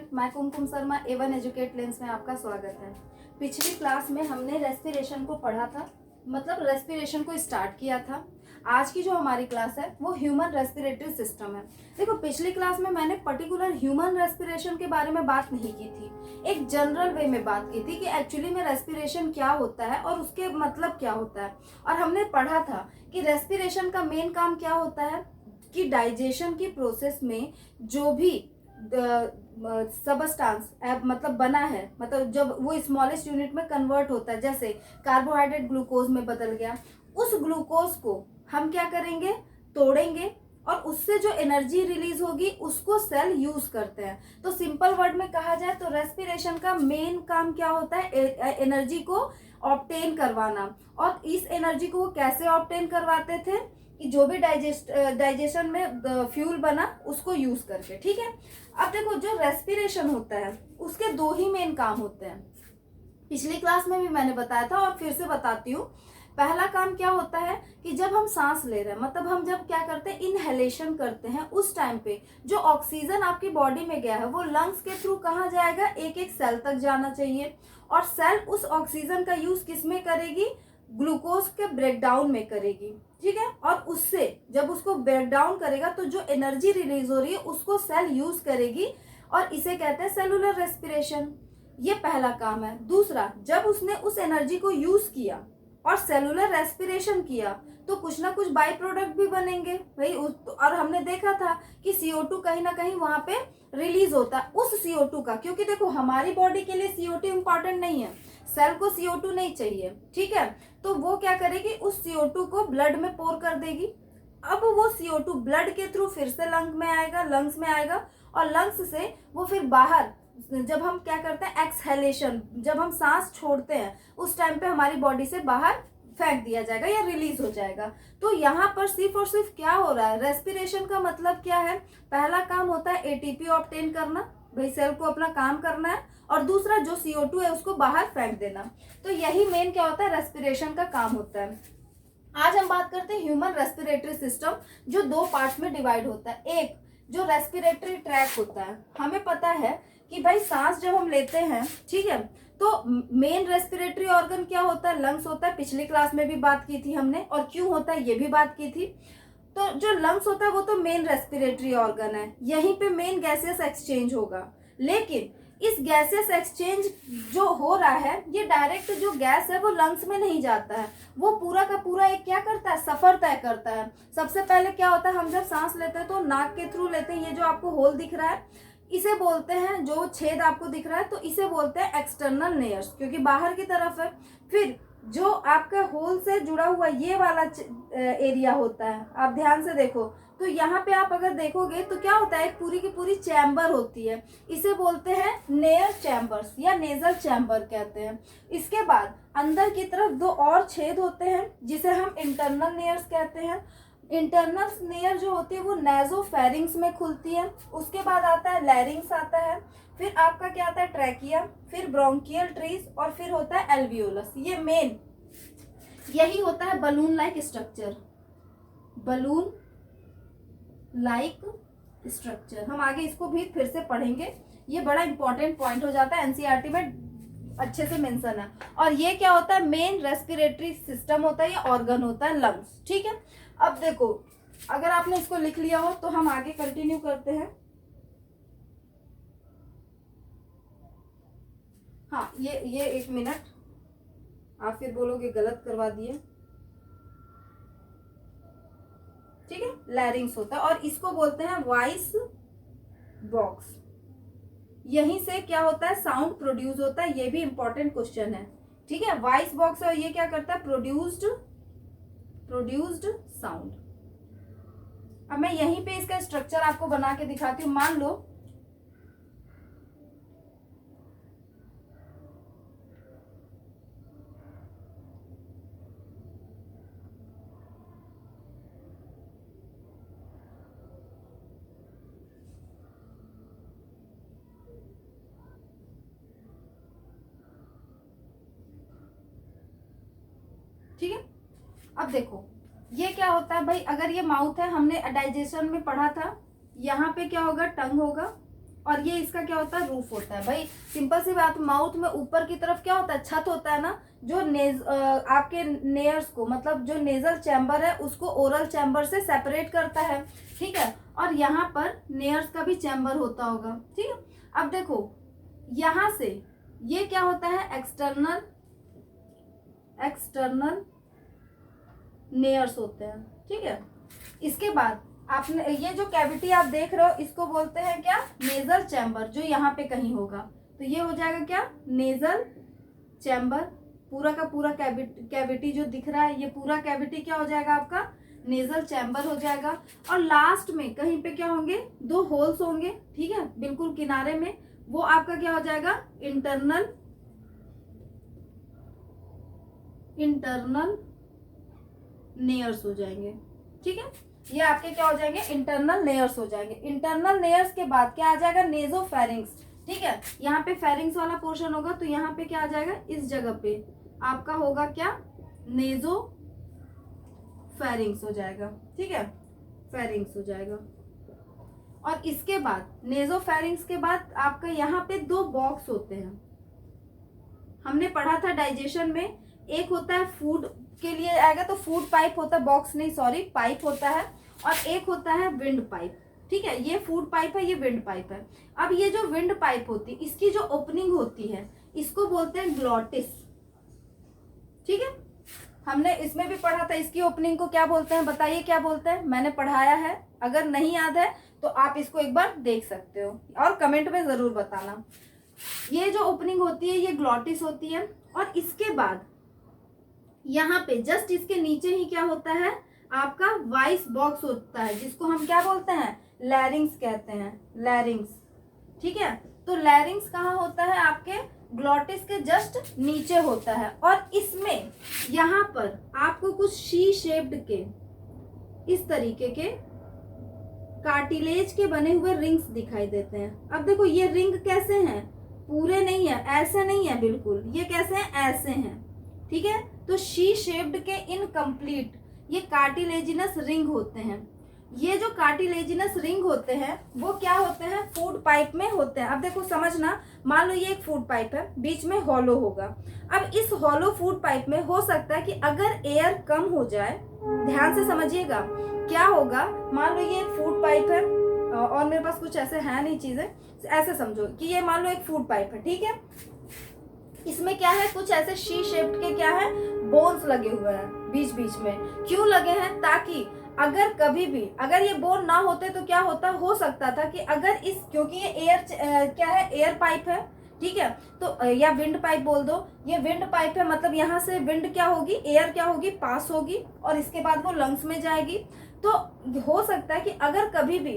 Student, मैं कुमकुम Sharma A1 educate lens में आपका स्वागत है। पिछली क्लास में हमने रेस्पिरेशन को पढ़ा था, मतलब रेस्पिरेशन को स्टार्ट किया था। आज की जो हमारी क्लास है वो ह्यूमन रेस्पिरेटरी सिस्टम है। देखो, पिछली क्लास में मैंने पर्टिकुलर ह्यूमन रेस्पिरेशन के बारे में बात नहीं की थी, एक जनरल वे में बात की थी कि एक्चुअली में रेस्पिरेशन क्या होता है और उसके मतलब क्या होता है। और हमने पढ़ा था कि रेस्पिरेशन का मेन काम क्या होता है कि डाइजेशन की प्रोसेस में जो भी सबस्टांस मतलब बना है, मतलब जब वो स्मॉलेस्ट यूनिट में कन्वर्ट होता है, जैसे कार्बोहाइड्रेट ग्लूकोज में बदल गया, उस ग्लूकोज को हम क्या करेंगे, तोड़ेंगे और उससे जो एनर्जी रिलीज होगी उसको सेल यूज करते हैं। तो सिंपल वर्ड में कहा जाए तो रेस्पिरेशन का मेन काम क्या होता है, एनर्जी को ऑब्टेन करवाना। और इस एनर्जी को वो कैसे ऑब्टेन करवाते थे कि जो भी डाइजेशन में फ्यूल बना उसको यूज करके। ठीक है, अब देखो, जो रेस्पिरेशन होता है उसके दो ही मेन काम होते हैं। पिछली क्लास में भी मैंने बताया था और फिर से बताती हूँ। पहला काम क्या होता है कि जब हम सांस ले रहे हैं, मतलब हम जब क्या करते हैं, इनहेलेशन करते हैं, उस टाइम पे जो ऑक्सीजन आपकी बॉडी में गया है वो लंग्स के थ्रू कहाँ जाएगा, एक एक सेल तक जाना चाहिए। और सेल उस ऑक्सीजन का यूज किस में करेगी, ग्लूकोज के ब्रेकडाउन में करेगी। ठीक है, और उससे जब उसको ब्रेकडाउन करेगा तो जो एनर्जी रिलीज हो रही है उसको सेल यूज करेगी और इसे कहते हैं सेलुलर रेस्पिरेशन। ये पहला काम है। दूसरा, जब उसने उस एनर्जी को यूज किया और सेलुलर रेस्पिरेशन किया तो कुछ ना कुछ बाई प्रोडक्ट भी बनेंगे भाई। और हमने देखा था कि CO2 कहीं ना कहीं वहां पे रिलीज होता है उस CO2 का, क्योंकि देखो हमारी बॉडी के लिए CO2 इंपॉर्टेंट नहीं है, सेल को CO2 नहीं चाहिए। ठीक है, तो वो क्या करेगी, उस CO2 को ब्लड में पोर कर देगी। अब वो CO2 ब्लड के थ्रू फिर से लंग्स में आएगा और लंग्स से वो फिर बाहर, जब हम क्या करते हैं एक्सहेलेशन, जब हम सांस छोड़ते हैं उस टाइम पे हमारी बॉडी से बाहर फेंक दिया जाएगा या रिलीज हो जाएगा। तो यहाँ पर सिर्फ और सिर्फ क्या हो रहा है, रेस्पिरेशन का मतलब क्या है, पहला काम होता है ATP ऑब्टेन करना, भाई सेल को अपना काम करना है, और दूसरा जो CO2 है उसको बाहर फेंक देना। तो यही मेन क्या होता है, रेस्पिरेशन का काम होता है। आज हम बात करते हैं ह्यूमन रेस्पिरेटरी सिस्टम, जो दो पार्ट्स में डिवाइड होता है। एक जो रेस्पिरेटरी ट्रैक होता है, हमें पता है कि भाई सांस जब हम लेते हैं, ठीक है, तो मेन रेस्पिरेटरी ऑर्गन क्या होता है, लंग्स होता है। पिछली क्लास में भी बात की थी हमने, और क्यों होता है ये भी बात की थी। तो जो लंग्स होता है वो तो मेन रेस्पिरेटरी ऑर्गन है, यहीं पे मेन गैसेस एक्सचेंज होगा। लेकिन इस गैसेस एक्सचेंज जो हो रहा है, ये डायरेक्ट जो गैस है वो लंग्स में नहीं जाता है, वो पूरा का पूरा एक क्या करता है, सफर तय करता है। सबसे पहले क्या होता है, हम जब सांस लेते हैं तो नाक के थ्रू लेते हैं। ये जो आपको होल दिख रहा है इसे बोलते हैं, जो छेद आपको दिख रहा है तो इसे बोलते हैं एक्सटर्नल नेयर्स, क्योंकि बाहर की तरफ है। फिर जो आपका होल से जुड़ा हुआ ये वाला एरिया होता है, आप ध्यान से देखो तो यहाँ पे आप अगर देखोगे तो क्या होता है, एक पूरी की पूरी चैम्बर होती है, इसे बोलते हैं नेयर चैम्बर्स या नेजल चैम्बर कहते हैं। इसके बाद अंदर की तरफ दो और छेद होते हैं जिसे हम इंटरनल नेयर्स कहते हैं। इंटरनल नेयर जो होती है वो नेजोफेरिंग्स में खुलती है। उसके बाद आता है लैरिंग्स आता है, फिर आपका क्या आता है ट्रैकिया, फिर ब्रोंकियल ट्रीज, और फिर होता है एल्वियोलस। ये मेन यही होता है balloon like structure, balloon like structure. हम आगे इसको भी फिर से पढ़ेंगे, ये बड़ा इंपॉर्टेंट पॉइंट हो जाता है, एनसीईआरटी में अच्छे से मेंशन है। और ये क्या होता है, मेन रेस्पिरेटरी सिस्टम होता है, ये ऑर्गन होता है लंग्स। ठीक है, अब देखो, अगर आपने इसको लिख लिया हो तो हम आगे कंटिन्यू करते हैं। हाँ, ये एक मिनट, आप फिर बोलोगे गलत करवा दिए। ठीक है, लैरिंग्स होता है और इसको बोलते हैं वॉइस बॉक्स। यहीं से क्या होता है, साउंड प्रोड्यूस होता है। ये भी इंपॉर्टेंट क्वेश्चन है। ठीक है, वॉइस बॉक्स है, ये क्या करता है, प्रोड्यूस्ड साउंड। अब मैं यहीं पे इसका स्ट्रक्चर आपको बना के दिखाती हूँ। मान लो ठीक है, अब देखो ये क्या होता है भाई, अगर ये माउथ है, हमने डाइजेशन में पढ़ा था, यहाँ पे क्या होगा, टंग होगा, और ये इसका क्या होता है, रूफ होता है। भाई सिंपल सी बात, माउथ में ऊपर की तरफ क्या होता है, छत होता है ना, जो आपके नेयर्स को, मतलब जो नेजल चैम्बर है उसको ओरल चैम्बर से सेपरेट करता है, ठीक है। और यहाँ पर नेयर्स का भी चैम्बर होता होगा, ठीक है। अब देखो यहाँ से ये क्या होता है, एक्सटर्नल नेयर्स होते हैं, ठीक है। इसके बाद आपने ये जो कैविटी आप देख रहे हो इसको बोलते हैं क्या, नेजल चैम्बर, जो यहाँ पे कहीं होगा। तो ये हो जाएगा क्या, नेजल चैम्बर। पूरा का पूरा कैविटी जो दिख रहा है, ये पूरा कैविटी क्या हो जाएगा आपका, नेजल चैम्बर हो जाएगा। और लास्ट में कहीं पे क्या होंगे, 2 होल्स होंगे, ठीक है, बिल्कुल किनारे में, वो आपका क्या हो जाएगा, इंटरनल नेयर्स हो जाएंगे, ठीक है। ये आपके क्या हो जाएंगे, इंटरनल नेयर्स हो जाएंगे। इंटरनल नेयर्स के बाद क्या आ जाएगा, नेजोफेरिंक्स, ठीक है। यहाँ पे फेरिंग्स वाला पोर्शन होगा, तो यहाँ पे क्या आ जाएगा, इस जगह पे आपका होगा क्या, नेजोफेरिंक्स हो जाएगा, ठीक है, फेरिंग्स हो जाएगा। और इसके बाद नेजोफेरिंक्स के बाद आपका यहाँ पे 2 बॉक्स होते हैं, हमने पढ़ा था डाइजेशन में। एक होता है फूड के लिए आएगा तो फूड पाइप होता है, बॉक्स नहीं सॉरी, पाइप होता है। और एक होता है विंड पाइप, ठीक है। ये फूड पाइप है, ये विंड पाइप है। अब ये जो विंड पाइप होती है, इसकी जो ओपनिंग होती है इसको बोलते हैं ग्लॉटिस, ठीक है। हमने इसमें भी पढ़ा था, इसकी ओपनिंग को क्या बोलते हैं, बताइए क्या बोलते हैं, मैंने पढ़ाया है, अगर नहीं याद है तो आप इसको एक बार देख सकते हो और कमेंट में जरूर बताना। ये जो ओपनिंग होती है ये ग्लॉटिस होती है। और इसके बाद यहाँ पे जस्ट इसके नीचे ही क्या होता है, आपका वॉइस बॉक्स होता है, जिसको हम क्या बोलते हैं, लैरिंग्स कहते हैं, लैरिंग्स, ठीक है। तो लैरिंग्स कहाँ होता है, आपके ग्लॉटिस के जस्ट नीचे होता है। और इसमें यहाँ पर आपको कुछ शी शेप्ड के इस तरीके के कार्टिलेज के बने हुए रिंग्स दिखाई देते हैं। अब देखो ये रिंग कैसे हैं, पूरे नहीं है, ऐसे नहीं है बिल्कुल, ये कैसे हैं, ऐसे हैं, ठीक है। तो शी शेप्ड के इनकम्प्लीट ये कार्टिलेजिनस रिंग होते हैं। ये जो कार्टिलेजिनस रिंग होते हैं वो क्या होते हैं, फूड पाइप में होते हैं। अब देखो समझना, मान लो ये एक फूड पाइप है, बीच में हॉलो होगा। अब इस हॉलो फूड पाइप में हो सकता है कि अगर एयर कम हो जाए, ध्यान से समझिएगा क्या होगा। मान लो ये एक फूड पाइप है और मेरे पास कुछ ऐसे है नहीं चीजें, ऐसे समझो कि ये मान लो एक फूड पाइप है, ठीक है। इसमें क्या है, कुछ ऐसे शी शेप्ड के क्या है, बोन्स लगे हुए हैं बीच बीच में। क्यों लगे हैं, ताकि अगर कभी भी अगर ये बोन ना होते तो क्या होता, हो सकता था कि अगर इस, क्योंकि ये एयर क्या है, एयर पाइप है, ठीक है। तो या विंड पाइप बोल दो, ये विंड पाइप है, मतलब यहाँ से विंड क्या होगी, एयर क्या होगी, पास होगी और इसके बाद वो लंग्स में जाएगी। तो हो सकता है कि अगर कभी भी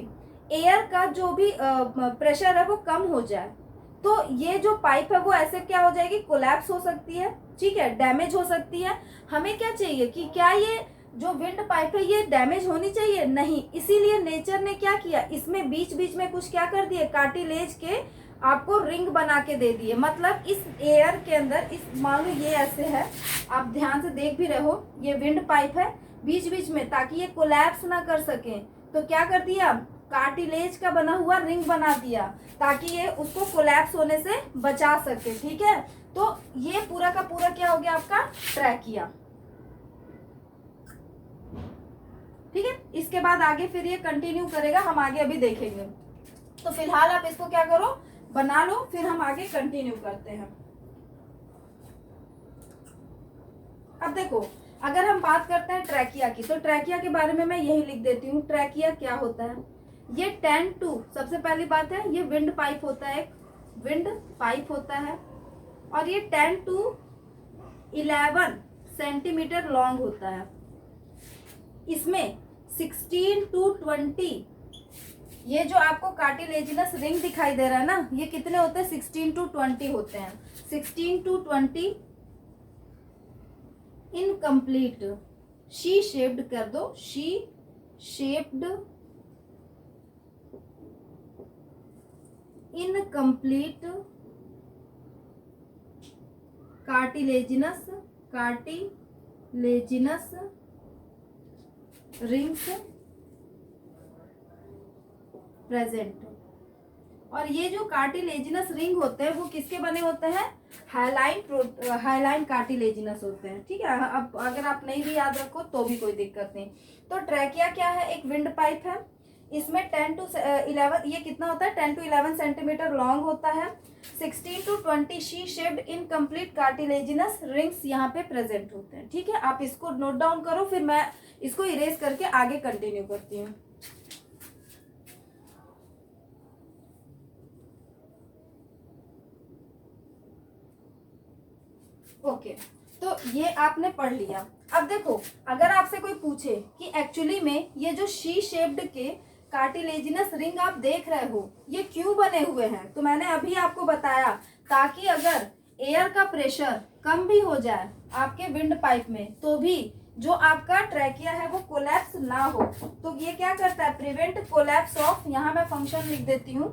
एयर का जो भी प्रेशर है वो कम हो जाए, तो ये जो पाइप है वो ऐसे क्या हो जाएगी, कोलैप्स हो सकती है, ठीक है, डैमेज हो सकती है। हमें क्या चाहिए कि क्या ये जो विंड पाइप है ये डैमेज होनी चाहिए, नहीं। इसीलिए नेचर ने क्या किया, इसमें बीच बीच में कुछ क्या कर दिए, कार्टिलेज के आपको रिंग बना के दे दिए। मतलब इस एयर के अंदर, इस मान लो ये ऐसे है, आप ध्यान से देख भी रहे हो, ये विंड पाइप है बीच बीच में, ताकि ये कोलैप्स ना कर सके तो क्या कर दिया, कार्टिलेज का बना हुआ रिंग बना दिया, ताकि ये उसको कोलैप्स होने से बचा सके, ठीक है। तो ये पूरा का पूरा क्या हो गया आपका, ट्रैकिया, ठीक है। इसके बाद आगे फिर ये कंटिन्यू करेगा, हम आगे अभी देखेंगे। तो फिलहाल आप इसको क्या करो, बना लो, फिर हम आगे कंटिन्यू करते हैं। अब देखो अगर हम बात करते हैं ट्रैकिया की, तो ट्रैकिया के बारे में मैं यही लिख देती हूँ, ट्रैकिया क्या होता है। ये 10 to, सबसे पहली बात है ये विंड पाइप होता है, एक विंड पाइप होता है, और ये 10 to 11 सेंटीमीटर लॉन्ग होता है। इसमें 16 to 20, ये जो आपको कार्टिलेजिनस रिंग दिखाई दे रहा है ना, ये कितने होते हैं, 16 to 20 होते हैं। 16 to 20 इनकम्प्लीट, शी शेप्ड कर दो, she shaped incomplete cartilaginous rings present. और ये जो कार्टिलेजिनस रिंग होते हैं वो किसके बने होते हैं? हाइलाइन कार्टिलेजिनस होते हैं। ठीक है, अब अगर आप नहीं भी याद रखो तो भी कोई दिक्कत नहीं। तो ट्रैकिया क्या है? एक विंड पाइप है। इसमें 10 to 11, ये कितना होता है? 10 to 11 सेंटीमीटर लॉन्ग होता है। 16 to 20 she shaped incomplete cartilaginous rings यहाँ पे प्रेजेंट होते हैं। ठीक है, आप इसको नोट डाउन करो, फिर मैं इसको इरेज करके आगे कंटिन्यू करती हूँ। ओके, तो ये आपने पढ़ लिया। अब देखो, अगर आपसे कोई पूछे कि एक्चुअली में ये जो शी शेप्ड के कार्टिलेजिनस रिंग आप देख रहे हो ये क्यों बने हुए हैं, तो मैंने अभी आपको बताया ताकि अगर एयर का प्रेशर कम भी हो जाए आपके विंड पाइप में तो भी जो आपका ट्रैकिया है वो कोलैप्स ना हो। तो ये क्या करता है? प्रिवेंट कोलैप्स ऑफ, यहाँ मैं फंक्शन लिख देती हूँ।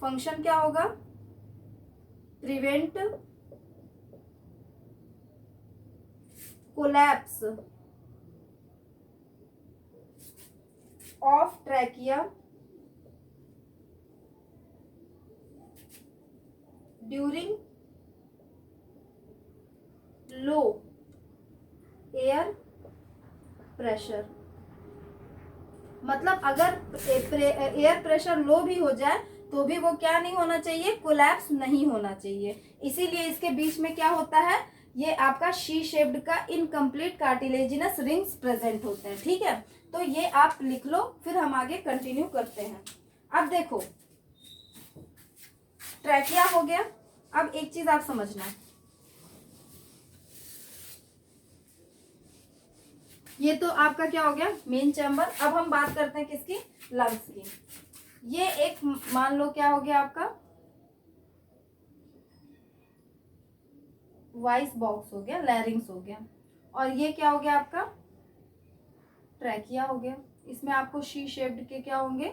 फंक्शन क्या होगा? Prevent collapse of trachea during low air pressure. मतलब अगर एयर प्रेशर लो भी हो जाए तो भी वो क्या नहीं होना चाहिए? कोलैप्स नहीं होना चाहिए। इसीलिए इसके बीच में क्या होता है? ये आपका शी शेप्ड का इनकम्प्लीट कार्टिलेजिनस रिंग्स प्रेजेंट होते हैं। ठीक है, तो ये आप लिख लो, फिर हम आगे कंटिन्यू करते हैं। अब देखो, ट्रैकिया हो गया। अब एक चीज आप समझना, ये तो आपका क्या हो गया? Main chamber. अब हम बात करते हैं किसकी? लंग्स की। ये एक मान लो क्या हो गया आपका? वॉइस बॉक्स हो गया, लैरिंग्स हो गया। और ये क्या हो गया आपका? ट्रैकिया हो गया। इसमें आपको शी शेप्ड के क्या होंगे?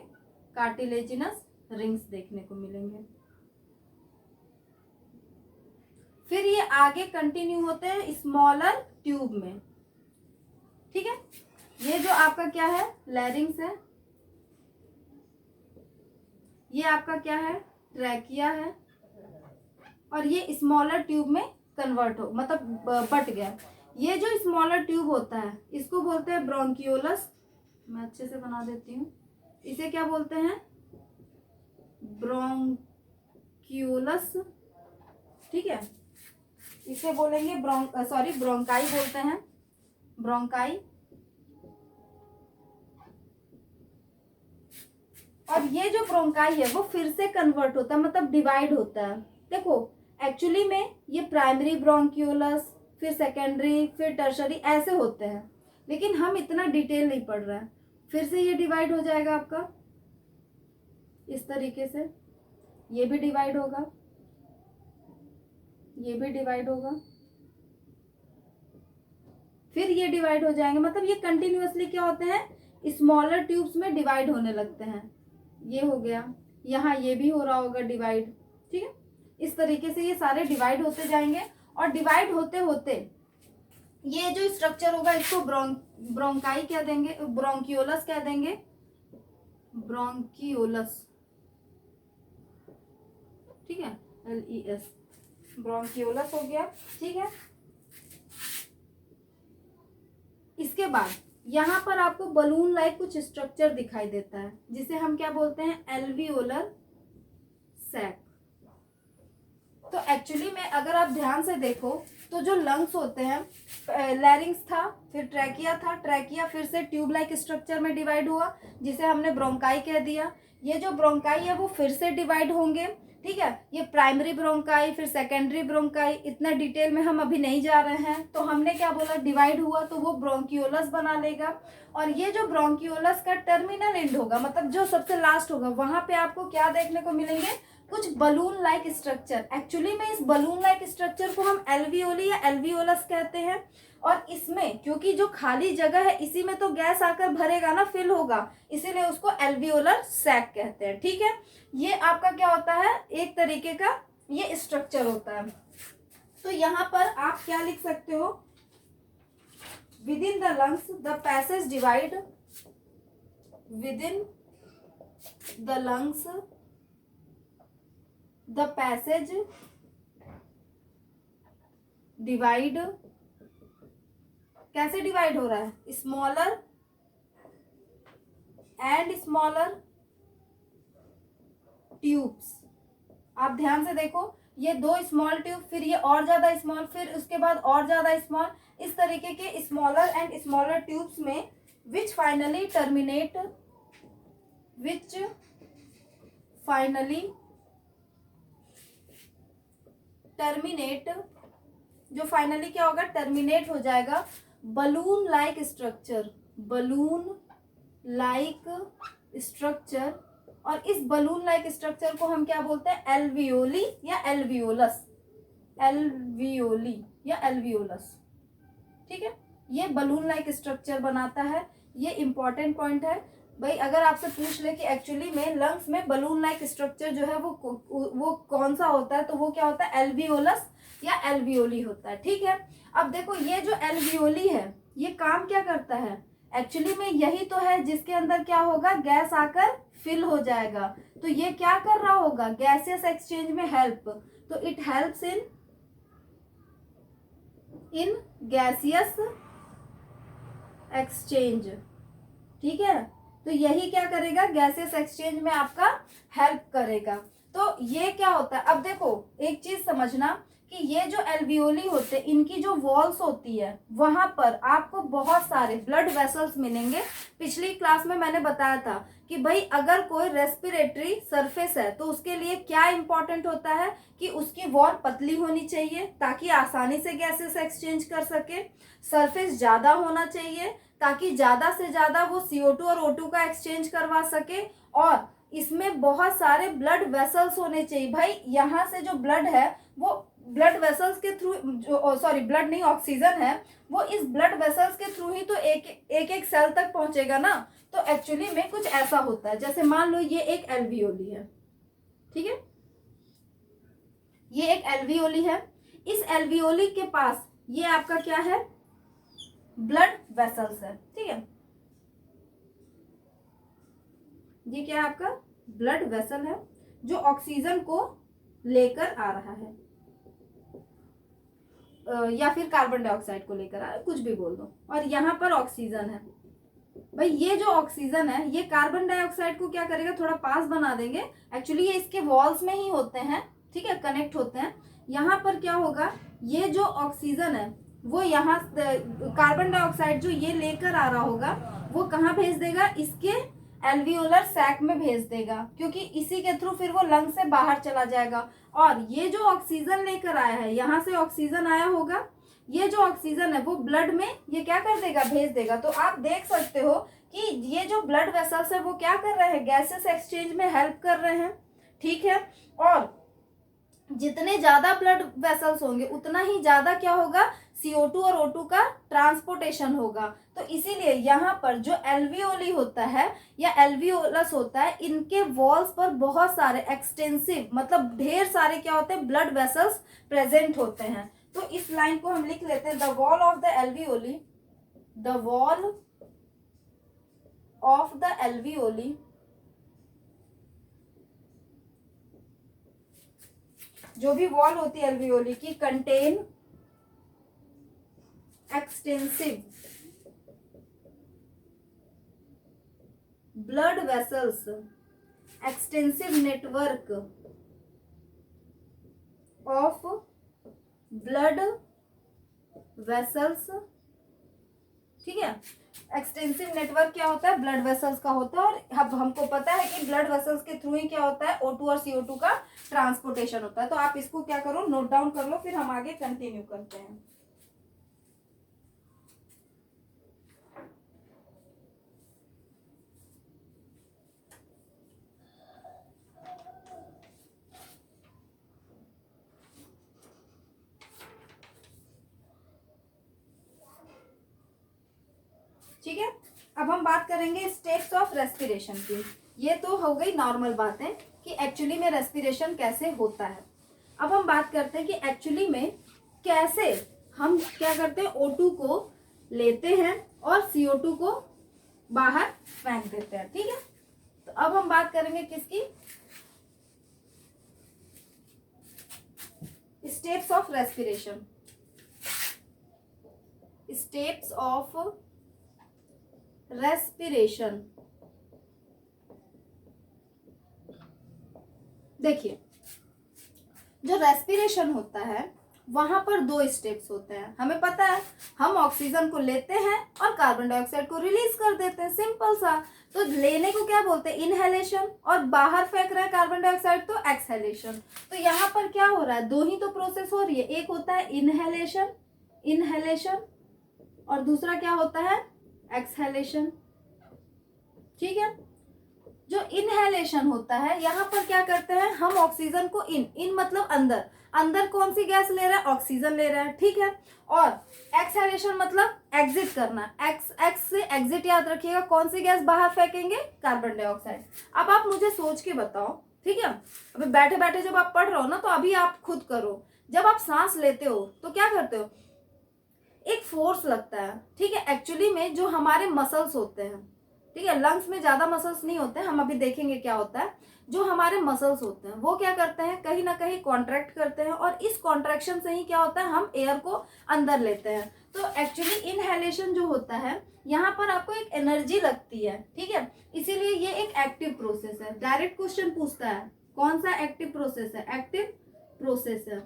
कार्टिलेजिनस रिंग्स देखने को मिलेंगे। फिर ये आगे कंटिन्यू होते हैं स्मॉलर ट्यूब में। ठीक है, ये जो आपका क्या है? लैरिंग्स है। ये आपका क्या है? ट्रैकिया है। और ये स्मॉलर ट्यूब में कन्वर्ट हो, मतलब बट गया। ये जो स्मॉलर ट्यूब होता है इसको बोलते हैं ब्रोंकियोलस। मैं अच्छे से बना देती हूँ। इसे क्या बोलते हैं? ब्रोंकियोलस। ठीक है, इसे बोलेंगे ब्रोंकाई बोलते हैं, ब्रोंकाई। और ये जो ब्रोंकाई है वो फिर से कन्वर्ट होता है, मतलब डिवाइड होता है। देखो, एक्चुअली में ये प्राइमरी ब्रोंकियोलस, फिर सेकेंडरी, फिर टर्शरी ऐसे होते हैं, लेकिन हम इतना डिटेल नहीं पढ़ रहे हैं। फिर से ये डिवाइड हो जाएगा आपका इस तरीके से। ये भी डिवाइड होगा, ये भी डिवाइड होगा, फिर ये डिवाइड हो जाएंगे। मतलब ये कंटिन्यूअसली क्या होते हैं? स्मॉलर ट्यूब्स में डिवाइड होने लगते हैं। ये हो गया, यहाँ ये भी हो रहा होगा डिवाइड। ठीक है, इस तरीके से ये सारे डिवाइड होते जाएंगे। और डिवाइड होते होते ये जो स्ट्रक्चर होगा इसको ब्रोंकाई क्या देंगे? ब्रोंकियोलस क्या देंगे? ब्रोंकियोलस। ठीक है, LES, ब्रोंकियोलस हो गया। ठीक है, इसके बाद यहाँ पर आपको बलून लाइक कुछ स्ट्रक्चर दिखाई देता है जिसे हम क्या बोलते हैं? Alveolar sac. तो एक्चुअली में अगर आप ध्यान से देखो तो जो लंग्स होते हैं, लैरिंग्स था, फिर ट्रैकिया था, ट्रैकिया फिर से ट्यूब लाइक स्ट्रक्चर में डिवाइड हुआ जिसे हमने ब्रोंकाई कह दिया। ये जो ब्रोंकाई है वो फिर से डिवाइड होंगे। ठीक है, ये प्राइमरी ब्रोंकाई, फिर सेकेंडरी ब्रोंकाई, इतना डिटेल में हम अभी नहीं जा रहे हैं। तो हमने क्या बोला? डिवाइड हुआ तो वो ब्रोंकियोलस बना लेगा। और ये जो ब्रोंकियोलस का टर्मिनल एंड होगा, मतलब जो सबसे लास्ट होगा, वहां पे आपको क्या देखने को मिलेंगे? कुछ बलून लाइक स्ट्रक्चर। एक्चुअली में इस बलून लाइक स्ट्रक्चर को हम एल्वियोली या एल्वियोलस कहते हैं। और इसमें क्योंकि जो खाली जगह है इसी में तो गैस आकर भरेगा ना, फिल होगा, इसीलिए उसको एल्वियोलर सैक कहते हैं। ठीक है, ये आपका क्या होता है? एक तरीके का ये स्ट्रक्चर होता है। तो यहाँ पर आप क्या लिख सकते हो? With in the lungs the passage divide, with in the lungs the passage divide, कैसे डिवाइड हो रहा है, स्मॉलर एंड स्मॉलर ट्यूब्स। आप ध्यान से देखो, ये दो स्मॉल ट्यूब, फिर ये और ज्यादा स्मॉल, फिर उसके बाद और ज्यादा स्मॉल, इस तरीके के स्मॉलर एंड स्मॉलर ट्यूब्स में विच फाइनली टर्मिनेट जो फाइनली क्या होगा, टर्मिनेट हो जाएगा बलून लाइक स्ट्रक्चर। और इस बलून लाइक स्ट्रक्चर को हम क्या बोलते हैं, एल्वियोली या एल्वियोलस, ठीक है। ये बलून लाइक स्ट्रक्चर बनाता है। ये इंपॉर्टेंट पॉइंट है भाई, अगर आपसे पूछ ले कि एक्चुअली में लंग्स में बलून लाइक स्ट्रक्चर जो है वो कौन सा होता है, तो वो क्या होता है, एल्वियोलस या एल्वियोली होता है, ठीक है। अब देखो, ये जो एल्वियोली है ये काम क्या करता है, एक्चुअली में यही तो है जिसके अंदर क्या होगा, गैस आकर फिल हो जाएगा। तो ये क्या कर रहा होगा, गैसियस एक्सचेंज में हेल्प, तो it helps in gaseous exchange, ठीक है। तो यही क्या करेगा, गैसियस एक्सचेंज में आपका हेल्प करेगा। तो ये क्या होता है, अब देखो एक चीज समझना कि ये जो एल्वियोली होते हैं, इनकी जो वॉल्स होती है वहां पर आपको बहुत सारे ब्लड वेसल्स मिलेंगे। पिछली क्लास में मैंने बताया था कि भाई अगर कोई रेस्पिरेटरी सरफेस है तो उसके लिए क्या इंपॉर्टेंट होता है कि उसकी वॉल पतली होनी चाहिए ताकि आसानी से गैसेस एक्सचेंज कर सके, सरफेस ज्यादा होना चाहिए ताकि ज्यादा से ज्यादा वो CO2 और O2 का एक्सचेंज करवा सके, और इसमें बहुत सारे ब्लड वेसल्स होने चाहिए। भाई यहाँ से जो ब्लड है वो ब्लड वेसल्स के थ्रू, जो सॉरी ब्लड नहीं ऑक्सीजन है, वो इस ब्लड वेसल्स के थ्रू ही तो एक सेल तक पहुंचेगा ना। तो एक्चुअली में कुछ ऐसा होता है, जैसे मान लो ये एक एल्वियोली है, ठीक है, ये एक एल्वियोली है। इस एल्वियोली के पास ये आपका क्या है, ब्लड वेसल्स है, ठीक है। ये क्या है, आपका ब्लड वेसल है जो ऑक्सीजन को लेकर आ रहा है, या फिर कार्बन डाइऑक्साइड को लेकर आ रहा है, कुछ भी बोल दो। और यहाँ पर ऑक्सीजन है। भाई ये जो ऑक्सीजन है ये कार्बन डाइऑक्साइड को क्या करेगा, थोड़ा पास बना देंगे। एक्चुअली ये इसके वॉल्स में ही होते हैं, ठीक है, कनेक्ट होते हैं। यहाँ पर क्या होगा, ये जो ऑक्सीजन है वो यहाँ कार्बन डाइऑक्साइड जो ये लेकर आ रहा होगा वो कहाँ भेज देगा, इसके एल्वियोलर सैक में भेज देगा, क्योंकि इसी के थ्रू फिर वो लंग से बाहर चला जाएगा। और ये जो ऑक्सीजन लेकर आया है, यहाँ से ऑक्सीजन आया होगा, ये जो ऑक्सीजन है वो ब्लड में ये क्या कर देगा, भेज देगा। तो आप देख सकते हो कि ये जो ब्लड वेसल्स है वो क्या कर रहे हैं, गैसेस एक्सचेंज में हेल्प कर रहे हैं, ठीक है। और जितने ज्यादा ब्लड वेसल्स होंगे उतना ही ज्यादा क्या होगा, CO2 और O2 का ट्रांसपोर्टेशन होगा। तो इसीलिए यहाँ पर जो एल्वियोली होता है या एल्वियोलस होता है, इनके वॉल्स पर बहुत सारे एक्सटेंसिव, मतलब ढेर सारे क्या होते हैं, ब्लड वेसल्स प्रेजेंट होते हैं। तो इस लाइन को हम लिख लेते हैं, the wall of the alveoli, the wall of the alveoli, जो भी वॉल होती है एल्वियोली की, contain extensive blood vessels, extensive network of blood vessels, ठीक है। एक्सटेंसिव नेटवर्क क्या होता है, ब्लड वेसल्स का होता है। और अब हमको पता है कि ब्लड वेसल्स के थ्रू ही क्या होता है, O2 और CO2 का ट्रांसपोर्टेशन होता है। तो आप इसको क्या करो, नोट डाउन कर लो, फिर हम आगे कंटिन्यू करते हैं। ठीक है, अब हम बात करेंगे स्टेप्स ऑफ रेस्पिरेशन की। ये तो हो गई नॉर्मल बातें कि एक्चुअली में रेस्पिरेशन कैसे होता है। अब हम बात करते हैं कि एक्चुअली में कैसे हम क्या करते हैं, O2 को लेते हैं और CO2 को बाहर फेंक देते हैं, ठीक है। तो अब हम बात करेंगे किसकी, steps of respiration, steps of respiration. देखिए, जो रेस्पिरेशन होता है वहां पर दो स्टेप्स होते हैं। हमें पता है हम ऑक्सीजन को लेते हैं और कार्बन डाइऑक्साइड को रिलीज कर देते हैं, सिंपल सा। तो लेने को क्या बोलते हैं, इनहेलेशन, और बाहर फेंक रहे हैं कार्बन डाइऑक्साइड तो एक्सहेलेशन। तो यहाँ पर क्या हो रहा है, दो ही तो प्रोसेस हो रही है। एक होता है इनहेलेशन, इनहेलेशन, और दूसरा क्या होता है, एक्सहेलेशन। ठीक है। जो इनहेलेशन होता है, यहाँ पर क्या करते हैं हम ऑक्सीजन को इन मतलब अंदर, अंदर कौन सी गैस ले रहा है, ऑक्सीजन ले रहा है, ठीक है। और एक्सहेलेशन मतलब एग्जिट करना, एक्स से एग्जिट याद रखिएगा, कौन सी गैस बाहर फेंकेंगे, कार्बन डाइऑक्साइड। अब आप मुझे सोच के बताओ, ठीक है, अभी बैठे बैठे जब आप पढ़ रहे हो ना, तो अभी आप खुद करो, जब आप सांस लेते हो तो क्या करते हो, एक फोर्स लगता है, ठीक है। एक्चुअली में जो हमारे मसल्स होते हैं, ठीक है, लंग्स में ज्यादा मसल्स नहीं होते हैं, हम अभी देखेंगे क्या होता है। जो हमारे मसल्स होते हैं वो क्या करते हैं, कहीं ना कहीं कॉन्ट्रैक्ट करते हैं, और इस कॉन्ट्रैक्शन से ही क्या होता है, हम एयर को अंदर लेते हैं। तो एक्चुअली इनहेलेशन जो होता है, यहाँ पर आपको एक एनर्जी लगती है, ठीक है, इसीलिए ये एक एक्टिव प्रोसेस है। डायरेक्ट क्वेश्चन पूछता है कौन सा एक्टिव प्रोसेस है, एक्टिव प्रोसेस है।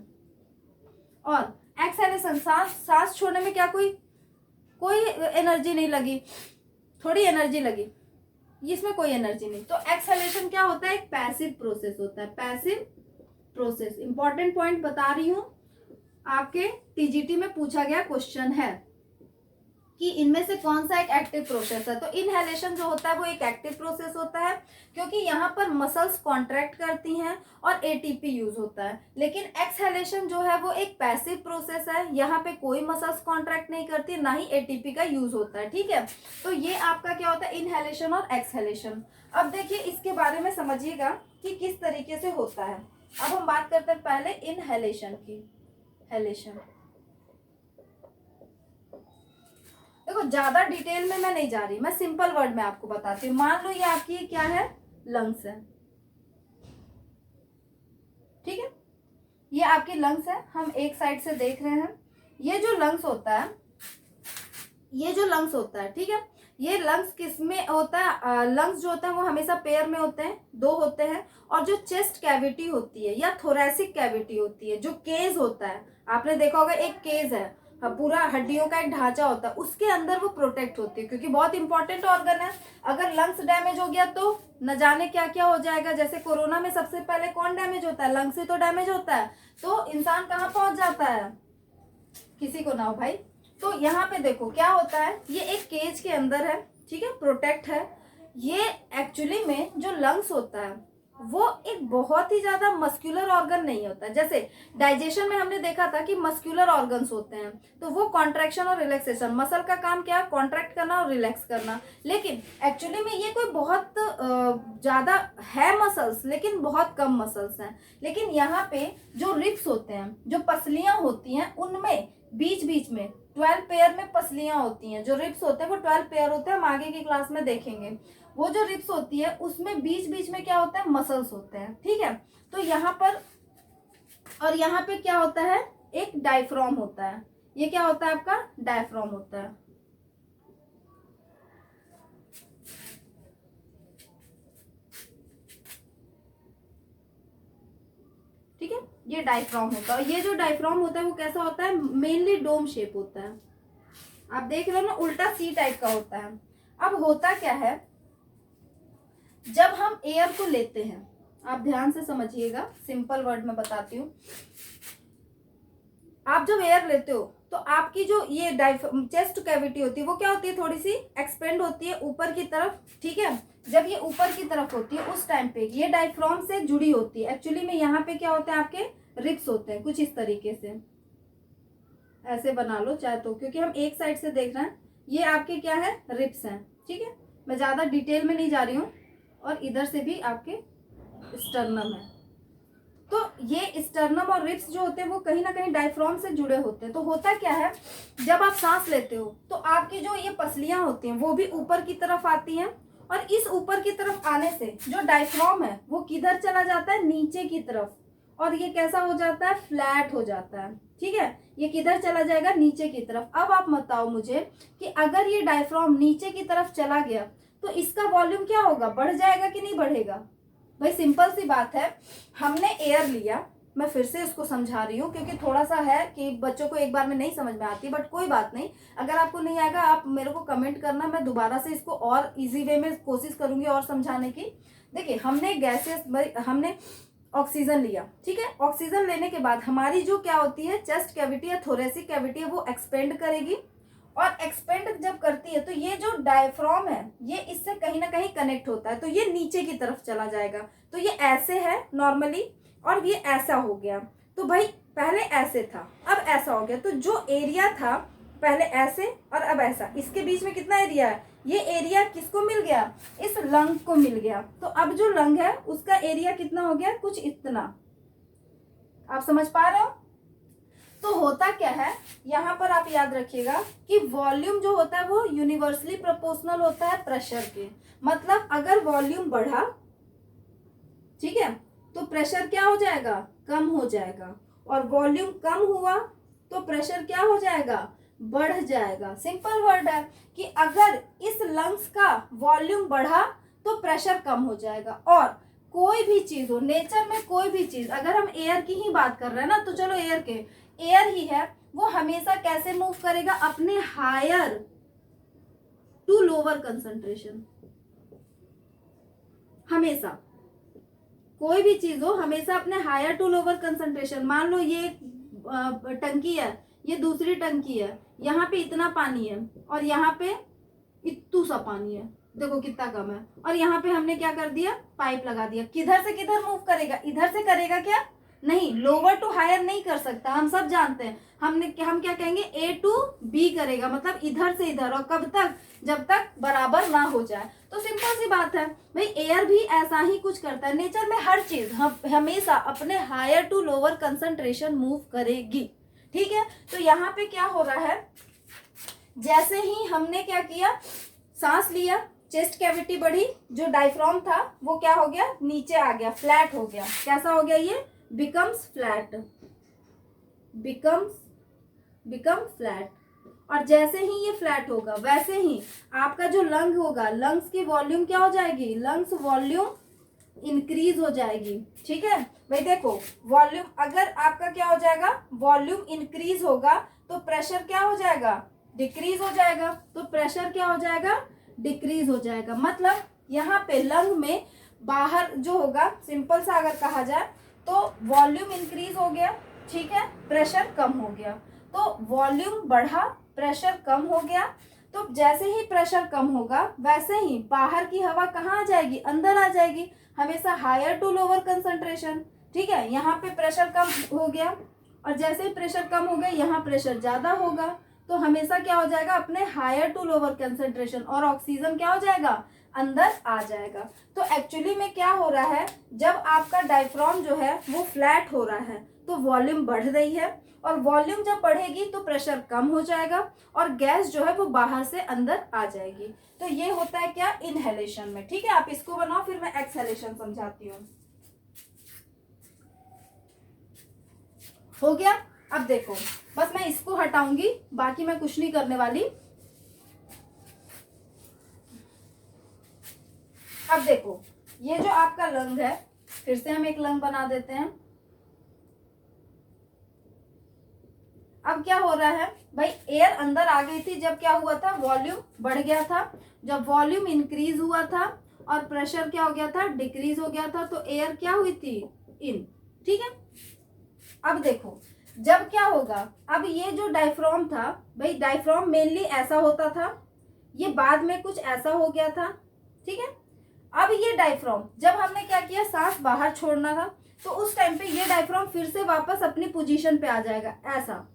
और एक्सहेलेशन, सांस छोड़ने में क्या कोई एनर्जी नहीं लगी, थोड़ी एनर्जी लगी, इसमें कोई एनर्जी नहीं। तो एक्सहेलेशन क्या होता है, एक पैसिव प्रोसेस होता है, पैसिव प्रोसेस। इंपॉर्टेंट पॉइंट बता रही हूं, आपके टीजीटी में पूछा गया क्वेश्चन है कि इनमें से कौन सा एक एक्टिव प्रोसेस है। तो इनहेलेशन जो होता है वो एक एक्टिव प्रोसेस होता है, क्योंकि यहाँ पर मसल्स कॉन्ट्रैक्ट करती हैं और एटीपी यूज होता है। लेकिन एक्सहेलेशन जो है वो एक पैसिव प्रोसेस है, यहाँ पे कोई मसल्स कॉन्ट्रैक्ट नहीं करती, ना ही एटीपी का यूज होता है, ठीक है। तो ये आपका क्या होता है, इनहेलेशन और एक्सहेलेशन। अब देखिए इसके बारे में समझिएगा कि किस तरीके से होता है। अब हम बात करते हैं पहले इनहेलेशन की, हेलेशन। देखो ज्यादा डिटेल में मैं नहीं जा रही, मैं सिंपल वर्ड में आपको बताती हूँ। मान लो ये आपकी क्या है, लंग्स है, ठीक है, ये आपकी लंग्स है, हम एक साइड से देख रहे हैं। ये जो लंग्स होता है, ये जो लंग्स होता है, ठीक है, ये लंग्स किस में होता है, लंग्स जो होते हैं वो हमेशा पेयर में होते हैं, दो होते हैं। और जो चेस्ट कैविटी होती है या थोरेसिक कैविटी होती है, जो केज होता है, आपने देखा होगा एक केज है, पूरा हड्डियों का एक ढांचा होता है, उसके अंदर वो प्रोटेक्ट होती है, क्योंकि बहुत इंपॉर्टेंट ऑर्गन है। अगर लंग्स डैमेज हो गया तो न जाने क्या क्या हो जाएगा। जैसे कोरोना में सबसे पहले कौन डैमेज होता है, लंग्स ही तो डैमेज होता है, तो इंसान कहाँ पहुंच जाता है, किसी को ना हो भाई। तो यहाँ पे देखो क्या होता है, ये एक केज के अंदर है, ठीक है, प्रोटेक्ट है। ये एक्चुअली में जो लंग्स होता है वो एक बहुत ही ज्यादा मस्कुलर ऑर्गन नहीं होता है। जैसे डाइजेशन में हमने देखा था कि मस्कुलर ऑर्गन्स होते हैं, तो वो कॉन्ट्रैक्शन और रिलैक्सेशन, मसल का काम क्या है, कॉन्ट्रैक्ट करना और रिलैक्स करना। लेकिन एक्चुअली में ये कोई बहुत ज्यादा है मसल्स, लेकिन बहुत कम मसल्स हैं। लेकिन यहाँ पे जो रिब्स होते हैं, जो पसलियां होती हैं, उनमें बीच बीच में 12 पेयर में पसलियां होती हैं। जो रिब्स होते हैं वो 12 पेयर होते हैं, हम आगे की क्लास में देखेंगे। वो जो रिब्स होती है उसमें बीच बीच में क्या होता है, मसल्स होते हैं, ठीक है। तो यहाँ पर और यहाँ पे क्या होता है, एक डायफ्राम होता है। ये क्या होता है, आपका डायफ्राम होता है, ठीक है, ये डायफ्राम होता है। ये जो डायफ्राम होता है वो कैसा होता है, मेनली डोम शेप होता है। आप देख रहे हो ना, उल्टा सी टाइप का होता है। अब होता क्या है, जब हम एयर को लेते हैं, आप ध्यान से समझिएगा, सिंपल वर्ड में बताती हूँ। आप जब एयर लेते हो तो आपकी जो ये चेस्ट कैविटी होती है वो क्या होती है, थोड़ी सी एक्सपेंड होती है ऊपर की तरफ, ठीक है। जब ये ऊपर की तरफ होती है उस टाइम पे ये डायफ्राम से जुड़ी होती है। एक्चुअली में यहाँ पे क्या होता है, आपके रिब्स होते हैं कुछ इस तरीके से, ऐसे बना लो चाहे तो, क्योंकि हम एक साइड से देख रहे हैं। ये आपके क्या है, रिब्स हैं, ठीक है। मैं ज्यादा डिटेल में नहीं जा रही हूँ। और इधर से भी आपके स्टर्नम है। तो ये स्टर्नम और रिब्स जो होते हैं वो कहीं ना कहीं डायफ्राम से जुड़े होते हैं। तो होता क्या है, जब आप सांस लेते हो तो आपकी जो ये पसलियां होती हैं वो भी ऊपर की तरफ आती हैं, और इस ऊपर की तरफ आने से जो डायफ्राम है वो किधर चला जाता है, नीचे की तरफ। और ये कैसा हो जाता है, फ्लैट हो जाता है। ठीक है, ये किधर चला जाएगा, नीचे की तरफ। अब आप बताओ मुझे कि अगर ये डायफ्राम नीचे की तरफ चला गया तो इसका वॉल्यूम क्या होगा, बढ़ जाएगा कि नहीं बढ़ेगा। भाई सिंपल सी बात है, हमने एयर लिया, मैं फिर से इसको समझा रही हूँ क्योंकि थोड़ा सा है कि बच्चों को एक बार में नहीं समझ में आती, बट कोई बात नहीं, अगर आपको नहीं आएगा आप मेरे को कमेंट करना, मैं दोबारा से इसको और इजी वे में कोशिश करूंगी और समझाने की। देखिए हमने गैसेस, हमने ऑक्सीजन लिया, ठीक है, ऑक्सीजन लेने के बाद हमारी जो क्या होती है, चेस्ट कैविटी या थोरेसिक कैविटी है वो एक्सपेंड करेगी, और एक्सपेंड जब करती है तो ये जो डायफ्राम है ये इससे कहीं ना कहीं कनेक्ट होता है, तो ये नीचे की तरफ चला जाएगा। तो ये ऐसे है नॉर्मली और ये ऐसा हो गया, तो भाई पहले ऐसे था अब ऐसा हो गया, तो जो एरिया था पहले ऐसे और अब ऐसा, इसके बीच में कितना एरिया है, ये एरिया किसको मिल गया, इस लंग को मिल गया। तो अब जो लंग है उसका एरिया कितना हो गया, कुछ इतना। आप समझ पा रहे हो। तो होता क्या है, यहाँ पर आप याद रखिएगा कि वॉल्यूम जो होता है वो यूनिवर्सली प्रोपोर्शनल होता है प्रेशर के। मतलब अगर वॉल्यूम बढ़ा, ठीक है, तो प्रेशर क्या हो जाएगा, कम हो जाएगा, और वॉल्यूम कम हुआ तो प्रेशर क्या हो जाएगा, बढ़ जाएगा। सिंपल वर्ड है कि अगर इस लंग्स का वॉल्यूम बढ़ा तो प्रेशर कम हो जाएगा। और कोई भी चीज हो नेचर में, कोई भी चीज, अगर हम एयर की ही बात कर रहे हैं ना, तो चलो एयर ही है, वो हमेशा कैसे मूव करेगा, अपने हायर टू लोअर कंसंट्रेशन। हमेशा कोई भी चीज हो हमेशा अपने हायर टू लोअर कंसंट्रेशन। मान लो ये टंकी है, ये दूसरी टंकी है, यहाँ पे इतना पानी है और यहाँ पे इतू सा पानी है, देखो कितना कम है, और यहाँ पे हमने क्या कर दिया, पाइप लगा दिया। किधर से किधर मूव करेगा, इधर से करेगा क्या, नहीं, लोअर टू हायर नहीं कर सकता, हम सब जानते हैं। हम क्या कहेंगे, ए टू बी करेगा, मतलब इधर से इधर, और कब तक, जब तक बराबर ना हो जाए। तो सिंपल सी बात है भाई, एयर भी ऐसा ही कुछ करता है। नेचर में हर चीज हमेशा अपने higher to lower concentration move करेगी। ठीक है, तो यहाँ पे क्या हो रहा है, जैसे ही हमने क्या किया, सांस लिया, चेस्ट कैविटी बढ़ी, जो डायफ्राम था वो क्या हो गया, नीचे आ गया, फ्लैट हो गया। कैसा हो गया, ये बिकम्स फ्लैट, बिकम फ्लैट। और जैसे ही ये फ्लैट होगा वैसे ही आपका जो लंग होगा, लंग्स की वॉल्यूम क्या हो जाएगी, लंग्स वॉल्यूम इंक्रीज हो जाएगी। ठीक है भाई, देखो वॉल्यूम अगर आपका क्या हो जाएगा, वॉल्यूम इंक्रीज होगा तो प्रेशर क्या हो जाएगा, डिक्रीज हो जाएगा। तो प्रेशर क्या हो जाएगा, डिक्रीज हो जाएगा। मतलब यहाँ पे लंग में बाहर जो होगा, सिंपल सा अगर कहा जाए तो वॉल्यूम इंक्रीज हो गया, ठीक है, प्रेशर कम हो गया। तो वॉल्यूम बढ़ा, प्रेशर कम हो गया। तो जैसे ही प्रेशर कम होगा वैसे ही बाहर की हवा कहाँ आ जाएगी, अंदर आ जाएगी, हमेशा हायर टू लोअर कंसंट्रेशन। ठीक है, यहाँ पे प्रेशर कम हो गया और जैसे ही प्रेशर कम हो गया यहाँ प्रेशर ज्यादा होगा, तो हमेशा क्या हो जाएगा, अपने हायर टू लोअर कंसंट्रेशन, और ऑक्सीजन क्या हो जाएगा, अंदर आ जाएगा। तो एक्चुअली में क्या हो रहा है, जब आपका डायफ्राम जो है वो फ्लैट हो रहा है तो वॉल्यूम बढ़ रही है, और वॉल्यूम जब बढ़ेगी तो प्रेशर कम हो जाएगा और गैस जो है वो बाहर से अंदर आ जाएगी। तो ये होता है क्या, इनहेलेशन में। ठीक है, आप इसको बनाओ, फिर मैं एक्सहेलेशन समझाती हूँ। हो गया। अब देखो, बस मैं इसको हटाऊंगी, बाकी मैं कुछ नहीं करने वाली। अब देखो, ये जो आपका लंग है, फिर से हम एक लंग बना देते हैं। अब क्या हो रहा है भाई, एयर अंदर आ गई थी, जब क्या हुआ था, वॉल्यूम बढ़ गया था। जब वॉल्यूम इंक्रीज हुआ था और प्रेशर क्या हो गया था, डिक्रीज हो गया था, तो एयर क्या हुई थी, इन। ठीक है, अब देखो जब क्या होगा, अब ये जो डायफ्राम था भाई, डायफ्राम मेनली ऐसा होता था, ये बाद में कुछ ऐसा हो गया था। ठीक है, अब ये डायफ्राम जब हमने क्या किया, सांस बाहर छोड़ना था, तो उस टाइम पे ये डायफ्राम फिर से वापस अपनी पोजीशन पे आ जाएगा, ऐसा।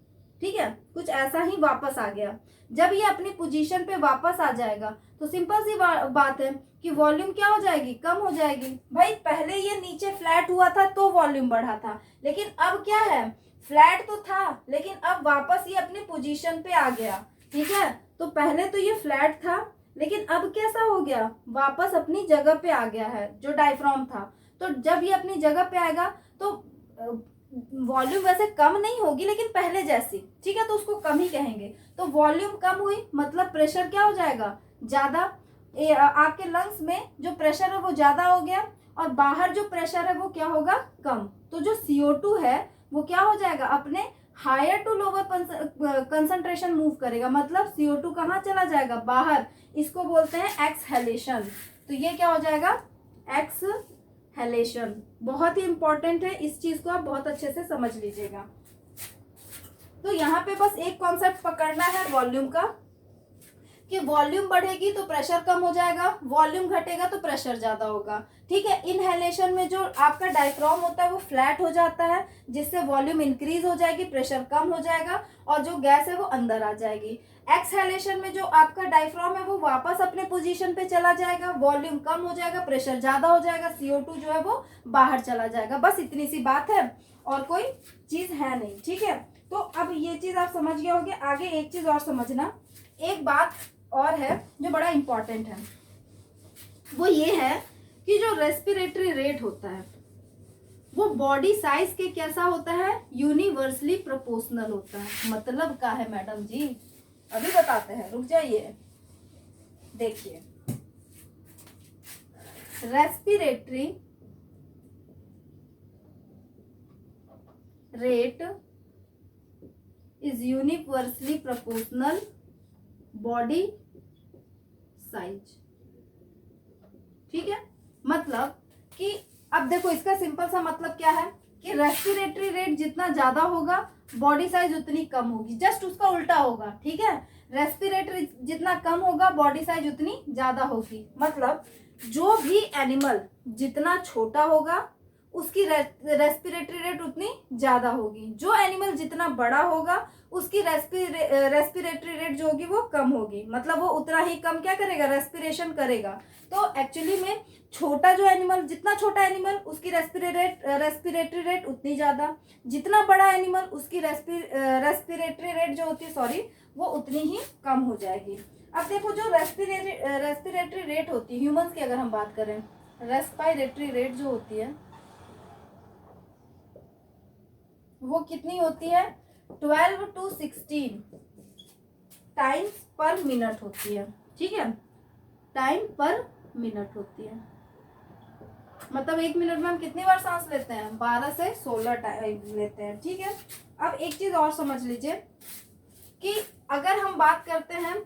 ठीक है, कुछ ऐसा ही वापस आ गया। जब ये अपनी पोजीशन पे वापस आ जाएगा तो सिंपल सी बात है कि वॉल्यूम क्या हो जाएगी, कम हो जाएगी। भाई पहले ये नीचे फ्लैट हुआ था तो वॉल्यूम बढ़ा था, लेकिन अब क्या है, फ्लैट तो था लेकिन अब वापस ये अपनी पोजीशन पे आ गया। ठीक है, तो पहले तो ये फ्लैट था लेकिन अब कैसा हो गया, वापस अपनी जगह पे आ गया है जो डायफ्राम था। तो जब ये अपनी जगह पे आएगा तो वॉल्यूम वैसे कम नहीं होगी लेकिन पहले जैसी, ठीक है, तो उसको कम ही कहेंगे। तो वॉल्यूम कम हुई मतलब प्रेशर क्या हो जाएगा, ज्यादा। आपके लंग्स में जो प्रेशर है वो ज्यादा हो गया और बाहर जो प्रेशर है वो क्या होगा, कम। तो जो CO2 है वो क्या हो जाएगा, अपने higher to lower concentration move करेगा, मतलब CO2 कहाँ चला जाएगा, बाहर। इसको बोलते हैं एक्सहेलेशन। तो ये क्या हो जाएगा, एक्सहेलेशन। बहुत ही इंपॉर्टेंट है, इस चीज को आप बहुत अच्छे से समझ लीजिएगा। तो यहाँ पे बस एक कॉन्सेप्ट पकड़ना है वॉल्यूम का, कि वॉल्यूम बढ़ेगी तो प्रेशर कम हो जाएगा, वॉल्यूम घटेगा तो प्रेशर ज्यादा होगा, ठीक है। इनहेलेशन में जो आपका डायफ्राम होता है वो फ्लैट हो जाता है, जिससे वॉल्यूम इंक्रीज हो जाएगी, प्रेशर कम हो जाएगा और जो गैस है वो अंदर आ जाएगी। एक्सहेलेशन में जो आपका डायफ्राम है वो वापस अपने पोजीशन पे चला जाएगा, वॉल्यूम कम हो जाएगा, प्रेशर ज्यादा हो जाएगा, CO2 जो है वो बाहर चला जाएगा। बस इतनी सी बात है और कोई चीज है नहीं, ठीक है। तो अब ये चीज आप समझ गए होंगे। आगे एक चीज और समझना, एक बात और है जो बड़ा इंपॉर्टेंट है, वो ये है कि जो रेस्पिरेटरी रेट होता है वो बॉडी साइज के कैसा होता है, यूनिवर्सली प्रोपोर्शनल होता है। मतलब क्या है मैडम जी, अभी बताते हैं, रुक जाइए। देखिए, respiratory rate is universally proportional body size, ठीक है। मतलब कि अब देखो इसका सिंपल सा मतलब क्या है कि रेस्पिरेटरी रेट जितना ज्यादा होगा बॉडी साइज उतनी कम होगी, जस्ट उसका उल्टा होगा, ठीक है। रेस्पिरेटरी जितना कम होगा बॉडी साइज उतनी ज्यादा होगी। मतलब जो भी एनिमल जितना छोटा होगा उसकी रेस्पिरेटरी रेट उतनी ज्यादा होगी, जो एनिमल जितना बड़ा होगा उसकी रेस्पिरेटरी रेट जो होगी वो कम होगी, मतलब वो उतना ही कम क्या करेगा, रेस्पिरेशन करेगा। तो एक्चुअली में छोटा जो एनिमल, जितना छोटा एनिमल उसकी रेस्पिरेटरी रेट उतनी ज्यादा, जितना बड़ा एनिमल उसकी रेस्पिरेटरी रेट जो होती है, सॉरी, वो उतनी ही कम हो जाएगी। अब देखो जो रेस्पिरेटरी रेट होती है ह्यूमंस की, अगर हम बात करें, रेस्पिरेटरी रेट जो होती है वो कितनी होती है, 12 to 16 टाइम्स पर मिनट होती है, ठीक है। टाइम पर मिनट होती है, मतलब 1 मिनट में हम कितनी बार सांस लेते हैं, 12 से 16 टाइम लेते हैं, ठीक है। अब एक चीज और समझ लीजिए कि अगर हम बात करते हैं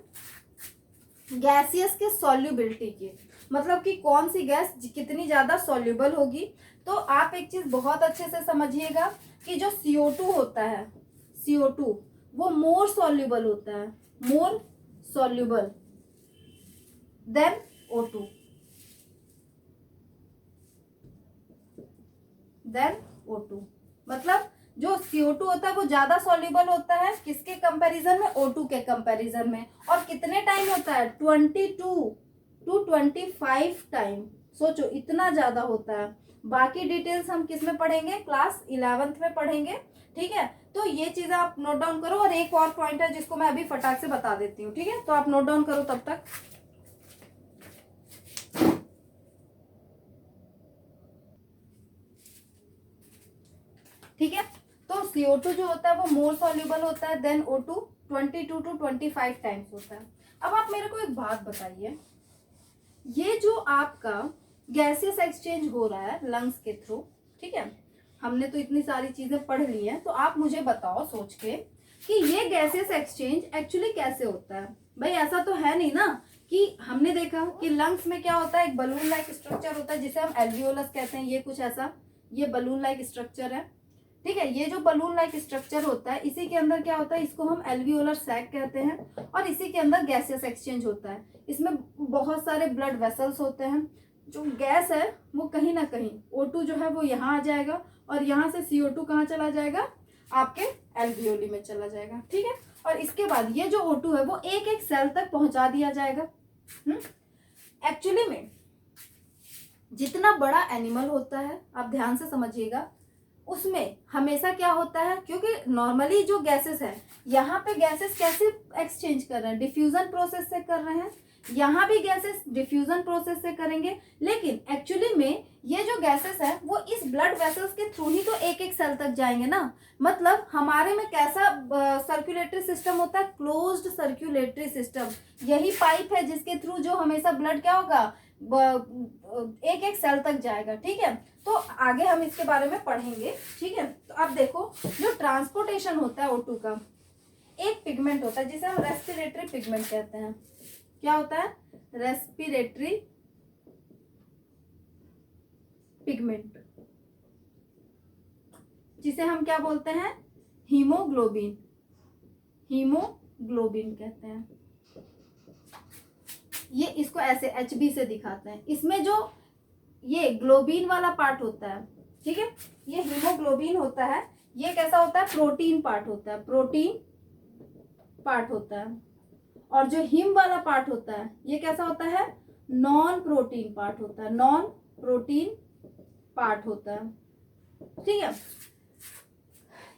गैसियस के सॉल्युबिलिटी की, मतलब कि कौन सी गैस कितनी ज्यादा सॉल्युबल होगी, तो आप एक चीज बहुत अच्छे से समझिएगा कि जो CO2 होता है, CO2 वो मोर सॉल्युबल होता है, मोर सॉल्युबल देन O2, मतलब जो CO2 होता है वो ज्यादा सॉल्युबल होता है किसके कंपैरिजन में, O2 के कंपैरिजन में। और कितने टाइम होता है, 22 to 25 टाइम। सोचो इतना ज्यादा होता है। बाकी डिटेल्स हम किस में पढ़ेंगे, क्लास 11th में पढ़ेंगे, ठीक है। तो ये चीजें आप नोट डाउन करो। और एक और पॉइंट है जिसको मैं अभी फटाक से बता देती हूँ, ठीक है, तो आप नोट डाउन करो तब तक। ठीक है, तो CO2 जो होता है वो मोर सॉल्युबल होता है देन O2, 22 to 25 टाइम्स होता है। अब आप मेरे को एक बात बताइए, ये जो आपका गैसियस एक्सचेंज हो रहा है लंग्स के थ्रू, ठीक है, हमने तो इतनी सारी चीजें पढ़ ली हैं, तो आप मुझे बताओ सोच के कि ये गैसियस एक्सचेंज एक्चुअली कैसे होता है। भाई ऐसा तो है नहीं ना कि हमने देखा कि लंग्स में क्या होता है, एक बलून लाइक स्ट्रक्चर होता है जिसे हम एल्वियोलस कहते हैं, ये कुछ ऐसा, ये बलून लाइक स्ट्रक्चर है, ठीक है। ये जो बलून लाइक स्ट्रक्चर होता है इसी के अंदर क्या होता है, इसको हम एल्वियोलर सैक कहते हैं और इसी के अंदर गैसियस एक्सचेंज होता है। इसमें बहुत सारे ब्लड वेसल्स होते हैं, जो गैस है वो कहीं ना कहीं O2 जो है वो यहाँ आ जाएगा और यहाँ से CO2 कहाँ चला जाएगा, आपके एल्वियोली में चला जाएगा, ठीक है। और इसके बाद ये जो O2 है वो एक एक सेल तक पहुंचा दिया जाएगा। एक्चुअली में जितना बड़ा एनिमल होता है, आप ध्यान से समझिएगा, उसमें हमेशा क्या होता है, क्योंकि नॉर्मली जो गैसेस है यहाँ पे गैसेस कैसे एक्सचेंज कर रहे हैं, डिफ्यूजन प्रोसेस से कर रहे हैं। यहाँ भी गैसेस डिफ्यूजन प्रोसेस से करेंगे, लेकिन एक्चुअली में ये जो गैसेस है वो इस ब्लड वेसल्स के थ्रू ही तो एक एक सेल तक जाएंगे ना। मतलब हमारे में कैसा सर्कुलेटरी सिस्टम होता है, क्लोज्ड सर्कुलेटरी सिस्टम। यही पाइप है जिसके थ्रू जो हमेशा ब्लड क्या होगा, एक एक सेल तक जाएगा। ठीक है, तो आगे हम इसके बारे में पढ़ेंगे। ठीक है, तो अब देखो जो ट्रांसपोर्टेशन होता है O2 का, एक पिगमेंट होता है जिसे हम रेस्पिरेटरी पिगमेंट कहते हैं। क्या होता है? रेस्पिरेटरी पिगमेंट, जिसे हम क्या बोलते हैं? हीमोग्लोबिन। हीमोग्लोबिन कहते हैं। ये इसको ऐसे HB से दिखाते हैं। इसमें जो ये ग्लोबिन वाला पार्ट होता है, ठीक है, ये हीमोग्लोबिन होता है। ये कैसा होता है? प्रोटीन पार्ट होता है, प्रोटीन पार्ट होता है। और जो हिम वाला पार्ट होता है ये कैसा होता है? नॉन प्रोटीन पार्ट होता है, नॉन प्रोटीन पार्ट होता है। ठीक है,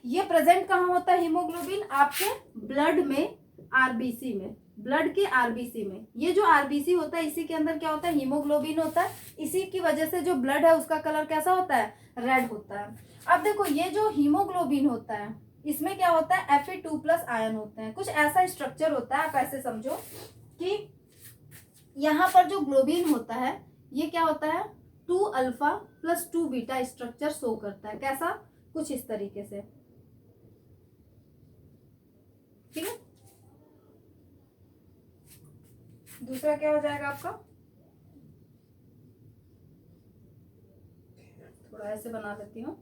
ये प्रेजेंट कहाँ होता है हीमोग्लोबिन? आपके ब्लड में, आरबीसी में, ब्लड के आरबीसी में। ये जो आरबीसी होता है इसी के अंदर क्या होता है? हीमोग्लोबिन होता है। इसी की वजह से जो ब्लड है उसका कलर कैसा होता है? रेड होता है। अब देखो ये जो हीमोग्लोबिन होता है इसमें क्या होता है? Fe2+ आयन होते हैं। कुछ ऐसा स्ट्रक्चर होता है, आप ऐसे समझो कि यहाँ पर जो ग्लोबिन होता है ये क्या होता है? 2α + 2β स्ट्रक्चर शो करता है। कैसा? कुछ इस तरीके से। ठीक है, दूसरा क्या हो जाएगा आपका? थोड़ा ऐसे बना लेती हूँ।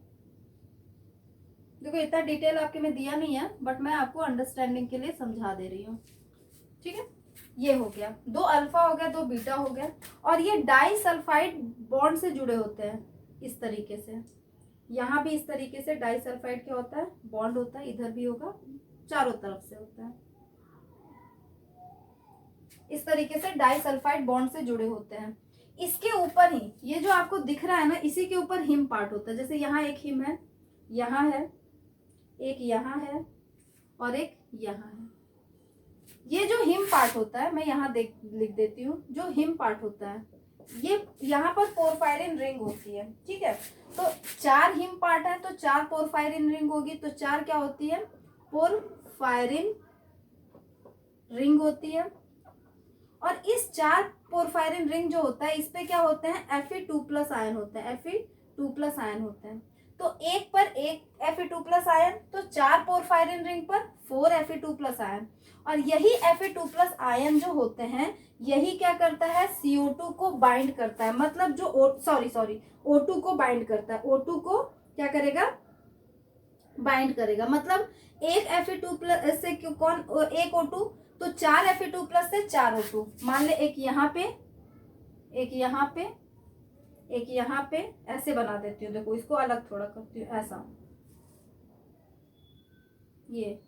देखो इतना डिटेल आपके में दिया नहीं है, बट मैं आपको अंडरस्टैंडिंग के लिए समझा दे रही हूँ। ठीक है, ये हो गया, 2α हो गया, 2β हो गया। और ये डाइसल्फाइड बॉन्ड से जुड़े होते हैं इस तरीके से। यहाँ भी इस तरीके से डाइसल्फाइड क्या होता है? बॉन्ड होता है। इधर भी होगा, चारों तरफ से होता है। इस तरीके से डाइसल्फाइड बॉन्ड से जुड़े होते हैं। इसके ऊपर ही ये जो आपको दिख रहा है ना, इसी के ऊपर हिम पार्ट होता है। जैसे यहाँ एक हिम है, यहाँ है, एक यहाँ है और एक यहाँ है। ये जो हिम पार्ट होता है, मैं यहाँ लिख देती हूँ। जो हिम पार्ट होता है ये यहाँ पर पोरफायरिन रिंग होती है। ठीक है, तो 4 हिम पार्ट है तो 4 पोरफायरिन रिंग होगी। तो 4 क्या होती है? पोरफायरिन रिंग होती है। और इस 4 पोरफायरिन रिंग जो होता है इस पे क्या होते हैं? Fe2+ आयन होते हैं, Fe2+ आयन होते हैं। तो एक पर एक Fe2+ आयन, तो 4 पोरफायरिन रिंग पर 4 Fe2+ आयन। और यही Fe2+ आयन जो होते हैं यही क्या करता है? CO2 को बाइंड करता है। मतलब जो O2 को बाइंड करता है। O2 को क्या करेगा? बाइंड करेगा। मतलब एक Fe2+ से कौन? एक O2, तो 4 Fe2+ से 4 O2। मान ले एक यहाँ पे, एक यहाँ पे, एक यहाँ पे, ऐसे बना देती हूँ। देखो इसको अलग थोड़ा करती हूँ, ऐसा, ये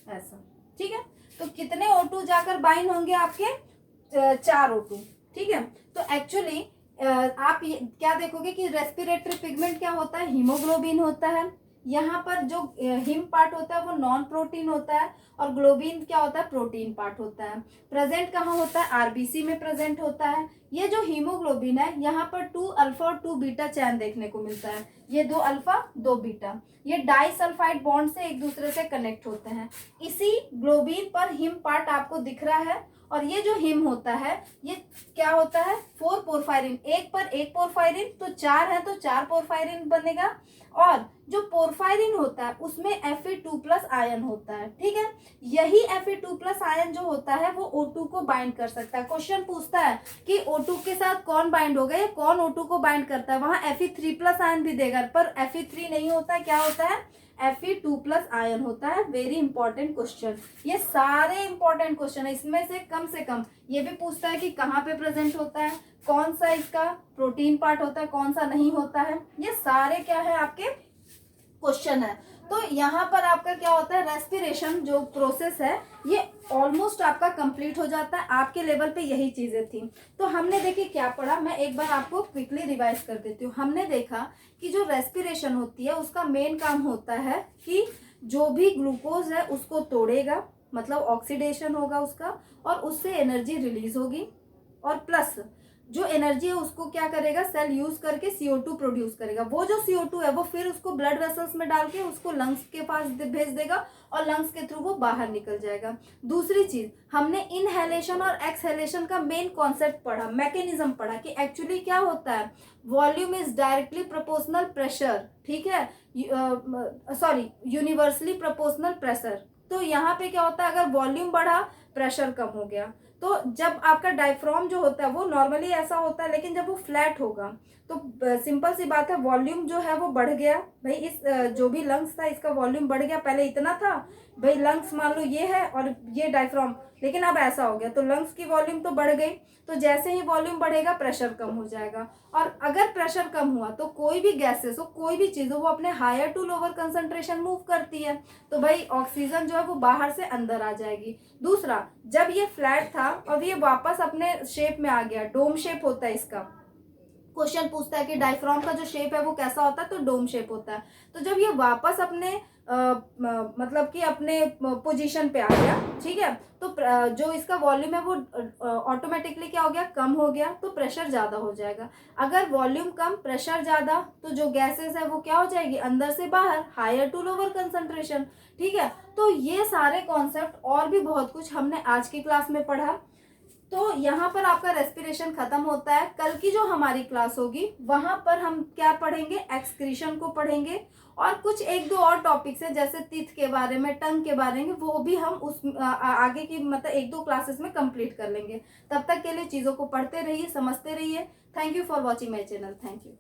ऐसा। ठीक है, तो कितने O2 जाकर बाइंड होंगे? आपके 4 O2। ठीक है, तो एक्चुअली आप ये क्या देखोगे कि रेस्पिरेटरी पिगमेंट क्या होता है? हीमोग्लोबिन होता है। यहाँ पर जो हिम पार्ट होता है वो नॉन प्रोटीन होता है और ग्लोबिन क्या होता है? प्रोटीन पार्ट होता है। प्रेजेंट कहाँ होता है? आरबीसी में प्रेजेंट होता है। ये जो हीमोग्लोबिन है यहाँ पर 2α और 2β चैन देखने को मिलता है। ये 2α 2β, ये डाइसल्फाइड बॉन्ड से एक दूसरे से कनेक्ट होते हैं। इसी ग्लोबिन पर हिम पार्ट आपको दिख रहा है। और ये जो हिम होता है ये क्या होता है? 4 पोरफायरिन, एक पर एक पोरफायरिन, तो 4 है तो 4 पोरफायरिन बनेगा। और जो पोरफायरिन होता है उसमें Fe2+ आयन होता है। ठीक है, यही Fe2+ आयन जो होता है वो O2 को बाइंड कर सकता है। क्वेश्चन पूछता है कि O2 के साथ कौन बाइंड होगा या कौन O2 को बाइंड करता है? वहां Fe3+ आयन भी देगा, पर Fe3 नहीं होता है। क्या होता है? Fe2+ आयन होता है। Very important question. ये सारे इंपॉर्टेंट क्वेश्चन है। इसमें से कम ये भी पूछता है कि कहाँ पे प्रेजेंट होता है, कौन सा इसका प्रोटीन पार्ट होता है, कौन सा नहीं होता है। ये सारे क्या है? आपके क्वेश्चन है। तो यहाँ पर आपका क्या होता है? रेस्पिरेशन जो प्रोसेस है ये ऑलमोस्ट आपका कंप्लीट हो जाता है। आपके लेवल पे यही चीजें थी। तो हमने देखिए क्या पढ़ा, मैं एक बार आपको क्विकली रिवाइज कर देती हूँ। हमने देखा कि जो रेस्पिरेशन होती है उसका मेन काम होता है कि जो भी ग्लूकोज है उसको तोड़ेगा, मतलब ऑक्सीडेशन होगा उसका, और उससे एनर्जी रिलीज होगी, और प्लस जो एनर्जी है उसको क्या करेगा, सेल यूज करके CO2 प्रोड्यूस करेगा। वो जो CO2 है वो फिर उसको ब्लड वेसल्स में डाल के उसको लंग्स के पास भेज देगा, और लंग्स के थ्रू वो बाहर निकल जाएगा। दूसरी चीज, हमने इनहेलेशन और एक्सहेलेशन का मेन कॉन्सेप्ट पढ़ा, मैकेनिज्म पढ़ा कि एक्चुअली क्या होता है। Volume is directly proportional pressure, ठीक है, सॉरी, यूनिवर्सली प्रोपोर्शनल प्रेशर। तो यहाँ पे क्या होता है, अगर वॉल्यूम बढ़ा प्रेशर कम हो गया। तो जब आपका डायफ्राम जो होता है वो नॉर्मली ऐसा होता है, लेकिन जब वो फ्लैट होगा तो सिंपल सी बात है, वॉल्यूम जो है वो बढ़ गया। भाई इस जो भी लंग्स था इसका वॉल्यूम बढ़ गया, पहले इतना था, भाई लंग्स मान लो ये है और ये डायफ्राम, लेकिन अब ऐसा हो गया, तो लंग्स की वॉल्यूम तो बढ़ गई। तो जैसे ही वॉल्यूम बढ़ेगा प्रेशर कम हो जाएगा, और अगर प्रेशर कम हुआ तो कोई भी गैसेस हो, कोई भी चीज हो, वो अपने higher to lower concentration move करती है। तो भाई ऑक्सीजन जो है वो बाहर से अंदर आ जाएगी। दूसरा, जब ये फ्लैट था और ये वापस अपने शेप में आ गया, डोम शेप होता है इसका, क्वेश्चन पूछता है कि डायफ्राम का जो शेप है वो कैसा होता है, तो डोम शेप होता है। तो जब ये वापस अपने मतलब कि अपने पोजीशन पे आ गया, ठीक है, तो जो इसका वॉल्यूम है वो ऑटोमेटिकली क्या हो गया, कम हो गया, तो प्रेशर ज्यादा हो जाएगा। अगर वॉल्यूम कम प्रेशर ज्यादा, तो जो गैसेस है वो क्या हो जाएगी, अंदर से बाहर, हायर टू लोअर कंसंट्रेशन, ठीक है। तो ये सारे कॉन्सेप्ट और भी बहुत कुछ हमने आज की क्लास में पढ़ा। तो यहाँ पर आपका रेस्पिरेशन खत्म होता है। कल की जो हमारी क्लास होगी वहां पर हम क्या पढ़ेंगे, एक्सक्रीशन को पढ़ेंगे, और कुछ एक दो और टॉपिक्स है जैसे टीथ के बारे में, टंग के बारे में, वो भी हम उस आगे की मतलब एक दो क्लासेस में कंप्लीट कर लेंगे। तब तक के लिए चीजों को पढ़ते रहिए, समझते रहिए। Thank you for watching my channel. Thank you.